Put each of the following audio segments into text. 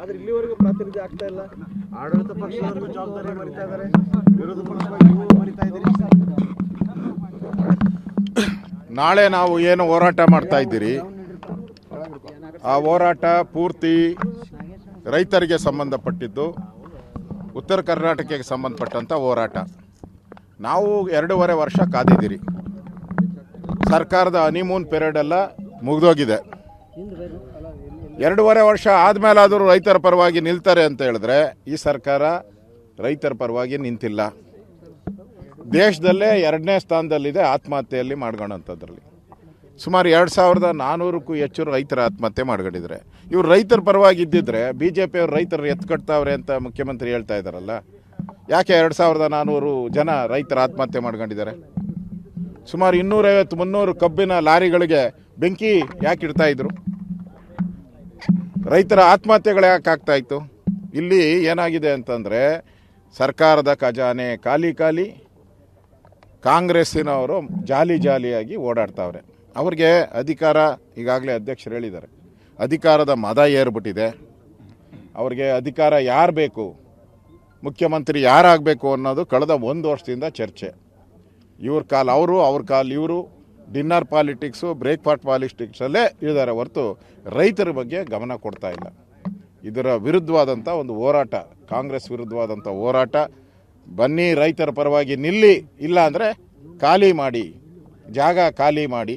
ಆದ್ರೆ ಇಲ್ಲಿವರೆಗೂ ಪ್ರಾತಿನಿಧ್ಯ ಆಗ್ತಾ ಇಲ್ಲ. ಆಡಳಿತ ಪಕ್ಷದವರು ಜವಾಬ್ದಾರಿ ಮರಿತಾ ಇದ್ದಾರೆ, ವಿರೋಧ ಪಕ್ಷ ಮರಿತಾ ಇದ್ದೀರಿ. ನಾಳೆ ನಾವು ಏನು ಹೋರಾಟ ಮಾಡ್ತಾ ಇದ್ದೀರಿ, ಆ ಹೋರಾಟ ಪೂರ್ತಿ ರೈತರಿಗೆ ಸಂಬಂಧಪಟ್ಟಿದ್ದು, ಉತ್ತರ ಕರ್ನಾಟಕಕ್ಕೆ ಸಂಬಂಧಪಟ್ಟಂಥ ಹೋರಾಟ. ನಾವು 2.5 ವರ್ಷ ಕಾದಿದ್ದೀರಿ. ಸರ್ಕಾರದ ಹನಿಮೂನ್ ಪೀರಿಯಡ್ ಎಲ್ಲ ಮುಗಿದೋಗಿದೆ. 2.5 ವರ್ಷ ಆದಮೇಲಾದರೂ ರೈತರ ಪರವಾಗಿ ನಿಲ್ತಾರೆ ಅಂತ ಹೇಳಿದ್ರೆ ಈ ಸರ್ಕಾರ ರೈತರ ಪರವಾಗಿ ನಿಂತಿಲ್ಲ. ದೇಶದಲ್ಲೇ 2ನೇ ಸ್ಥಾನದಲ್ಲಿದೆ ಆತ್ಮಹತ್ಯೆಯಲ್ಲಿ ಮಾಡ್ಕೊಳ್ಳೋಂಥದ್ರಲ್ಲಿ. ಸುಮಾರು 2400ಕ್ಕೂ ಹೆಚ್ಚು ರೈತರ ಆತ್ಮಹತ್ಯೆ ಮಾಡ್ಕೊಂಡಿದ್ದಾರೆ. ಇವ್ರು ರೈತರ ಪರವಾಗಿ ಇದ್ದಿದ್ರೆ BJP ಅವರು ರೈತರು ಎತ್ಕಟ್ತಾವ್ರೆ ಅಂತ ಮುಖ್ಯಮಂತ್ರಿ ಹೇಳ್ತಾ ಇದ್ದಾರಲ್ಲ, ಯಾಕೆ 2400 ಜನ ರೈತರ ಆತ್ಮಹತ್ಯೆ ಮಾಡ್ಕೊಂಡಿದ್ದಾರೆ? ಸುಮಾರು 250-300 ಕಬ್ಬಿನ ಲಾರಿಗಳಿಗೆ ಬೆಂಕಿ ಯಾಕೆ ಇಡ್ತಾ ಇದ್ರು? ರೈತರ ಆತ್ಮಹತ್ಯೆಗಳು ಯಾಕೆ ಆಗ್ತಾ ಇತ್ತು? ಇಲ್ಲಿ ಏನಾಗಿದೆ ಅಂತಂದರೆ ಸರ್ಕಾರದ ಖಜಾನೆ ಖಾಲಿ ಖಾಲಿ, ಕಾಂಗ್ರೆಸ್ಸಿನವರು ಜಾಲಿಯಾಗಿ ಓಡಾಡ್ತಾವ್ರೆ. ಅವ್ರಿಗೆ ಅಧಿಕಾರ, ಈಗಾಗಲೇ ಅಧ್ಯಕ್ಷರು ಹೇಳಿದ್ದಾರೆ, ಅಧಿಕಾರದ ಮದ ಏರ್ಬಿಟ್ಟಿದೆ. ಅವ್ರಿಗೆ ಅಧಿಕಾರ ಯಾರು ಬೇಕು, ಮುಖ್ಯಮಂತ್ರಿ ಯಾರಾಗಬೇಕು ಅನ್ನೋದು ಕಳೆದ 1 ವರ್ಷದಿಂದ ಚರ್ಚೆ. ಇವ್ರ ಕಾಲ್ ಅವರು, ಅವ್ರ ಕಾಲ್ ಇವರು, ಡಿನ್ನರ್ ಪಾಲಿಟಿಕ್ಸು, ಬ್ರೇಕ್ಫಾಸ್ಟ್ ಪಾಲಿಟಿಕ್ಸಲ್ಲೇ ಇದ್ದಾರೆ ಹೊರತು ರೈತರ ಬಗ್ಗೆ ಗಮನ ಕೊಡ್ತಾ ಇಲ್ಲ. ಇದರ ವಿರುದ್ಧವಾದಂಥ ಒಂದು ಹೋರಾಟ, ಕಾಂಗ್ರೆಸ್ ವಿರುದ್ಧವಾದಂಥ ಹೋರಾಟ. ಬನ್ನಿ, ರೈತರ ಪರವಾಗಿ ನಿಲ್ಲಿ, ಇಲ್ಲ ಅಂದರೆ ಖಾಲಿ ಮಾಡಿ, ಜಾಗ ಖಾಲಿ ಮಾಡಿ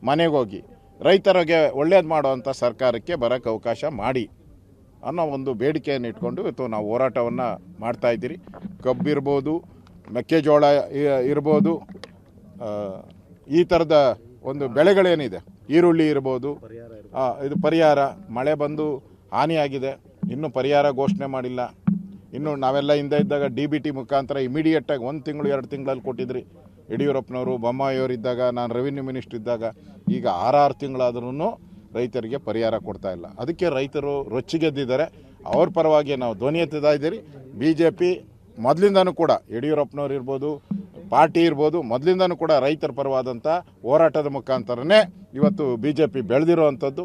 ಮನೆಗೆ ಹೋಗಿ ರೈತರಿಗೆ ಒಳ್ಳೇದು ಮಾಡುವಂಥ ಸರ್ಕಾರಕ್ಕೆ ಬರೋಕ್ಕೆ ಅವಕಾಶ ಮಾಡಿ ಅನ್ನೋ ಒಂದು ಬೇಡಿಕೆಯನ್ನು ಇಟ್ಕೊಂಡು ಇವತ್ತು ನಾವು ಹೋರಾಟವನ್ನು ಮಾಡ್ತಾಯಿದ್ದೀರಿ. ಕಬ್ಬಿರ್ಬೋದು, ಮೆಕ್ಕೆಜೋಳ ಇರ್ಬೋದು, ಈ ಥರದ ಒಂದು ಬೆಳೆಗಳೇನಿದೆ, ಈರುಳ್ಳಿ ಇರ್ಬೋದು, ಇದು ಪರಿಹಾರ. ಮಳೆ ಬಂದು ಹಾನಿಯಾಗಿದೆ, ಇನ್ನೂ ಪರಿಹಾರ ಘೋಷಣೆ ಮಾಡಿಲ್ಲ. ಇನ್ನು ನಾವೆಲ್ಲ ಹಿಂದೆ ಇದ್ದಾಗ DBT ಮುಖಾಂತರ ಇಮಿಡಿಯೇಟಾಗಿ 1 ತಿಂಗಳು 2 ತಿಂಗಳಲ್ಲಿ ಕೊಟ್ಟಿದ್ರಿ. ಯಡಿಯೂರಪ್ಪನವರು, ಬೊಮ್ಮಾಯಿಯವರು ಇದ್ದಾಗ, ನಾನು ರೆವಿನ್ಯೂ ಮಿನಿಸ್ಟರ್ ಇದ್ದಾಗ. ಈಗ 6 ತಿಂಗಳಾದ್ರೂ ರೈತರಿಗೆ ಪರಿಹಾರ ಕೊಡ್ತಾ ಇಲ್ಲ. ಅದಕ್ಕೆ ರೈತರು ರೊಚ್ಚಿಗೆದ್ದಿದ್ದಾರೆ. ಅವ್ರ ಪರವಾಗಿ ನಾವು ಧ್ವನಿ ಎತ್ತುತ್ತಾ ಇದ್ದೀರಿ. BJP ಮೊದಲಿಂದನೂ ಕೂಡ, ಯಡಿಯೂರಪ್ಪನವ್ರು ಇರ್ಬೋದು, ಪಾರ್ಟಿ ಇರ್ಬೋದು, ಮೊದಲಿಂದನೂ ಕೂಡ ರೈತರ ಪರವಾದಂಥ ಹೋರಾಟದ ಮುಖಾಂತರನೇ ಇವತ್ತು BJP ಬೆಳೆದಿರುವಂಥದ್ದು.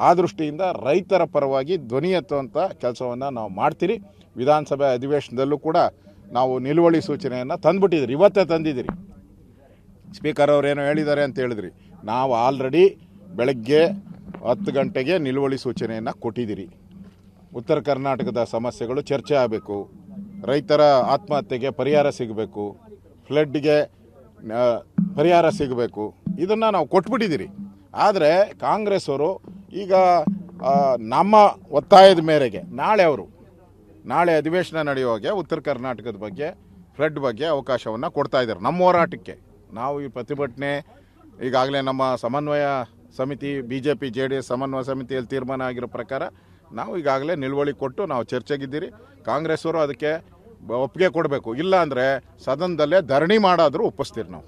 ಆ ದೃಷ್ಟಿಯಿಂದ ರೈತರ ಪರವಾಗಿ ಧ್ವನಿ ಎತ್ತುವಂಥ ಕೆಲಸವನ್ನು ನಾವು ಮಾಡ್ತೀರಿ. ವಿಧಾನಸಭೆ ಅಧಿವೇಶನದಲ್ಲೂ ಕೂಡ ನಾವು ನಿಲುವಳಿ ಸೂಚನೆಯನ್ನು ತಂದುಬಿಟ್ಟಿದ್ದೀರಿ, ಇವತ್ತೇ ತಂದಿದ್ದೀರಿ. ಸ್ಪೀಕರ್ ಅವರೇನೋ ಹೇಳಿದ್ದಾರೆ ಅಂತ ಹೇಳಿದ್ರಿ, ನಾವು ಆಲ್ರೆಡಿ ಬೆಳಗ್ಗೆ 10 ಗಂಟೆಗೆ ನಿಲುವಳಿ ಸೂಚನೆಯನ್ನು ಕೊಟ್ಟಿದ್ದೀರಿ. ಉತ್ತರ ಕರ್ನಾಟಕದ ಸಮಸ್ಯೆಗಳು ಚರ್ಚೆ ಆಗಬೇಕು, ರೈತರ ಆತ್ಮಹತ್ಯೆಗೆ ಪರಿಹಾರ ಸಿಗಬೇಕು, ಫ್ಲಡ್ಗೆ ಪರಿಹಾರ ಸಿಗಬೇಕು, ಇದನ್ನು ನಾವು ಕೊಟ್ಬಿಟ್ಟಿದ್ದೀರಿ. ಆದರೆ ಕಾಂಗ್ರೆಸ್ ಅವರು ಈಗ ನಮ್ಮ ಒತ್ತಾಯದ ಮೇರೆಗೆ ನಾಳೆ ಅಧಿವೇಶನ ನಡೆಯುವಾಗೆ ಉತ್ತರ ಕರ್ನಾಟಕದ ಬಗ್ಗೆ, ಫ್ಲಡ್ ಬಗ್ಗೆ ಅವಕಾಶವನ್ನು ಕೊಡ್ತಾ ಇದ್ದಾರೆ. ನಮ್ಮ ಹೋರಾಟಕ್ಕೆ ನಾವು ಈ ಪ್ರತಿಭಟನೆ ಈಗಾಗಲೇ ನಮ್ಮ ಸಮನ್ವಯ ಸಮಿತಿ, BJP JDS ಸಮನ್ವಯ ಸಮಿತಿಯಲ್ಲಿ ತೀರ್ಮಾನ ಆಗಿರೋ ಪ್ರಕಾರ ನಾವು ಈಗಾಗಲೇ ನಿಲುವಳಿ ಕೊಟ್ಟು ನಾವು ಚರ್ಚೆಗಿದ್ದೀರಿ. ಕಾಂಗ್ರೆಸ್ ಅವರು ಅದಕ್ಕೆ ಒಪ್ಪಿಗೆ ಕೊಡಬೇಕು, ಇಲ್ಲ ಅಂದರೆ ಸದನದಲ್ಲೇ ಧರಣಿ ಮಾಡಾದರೂ ಒಪ್ಪಿಸ್ತೀರಿ ನಾವು.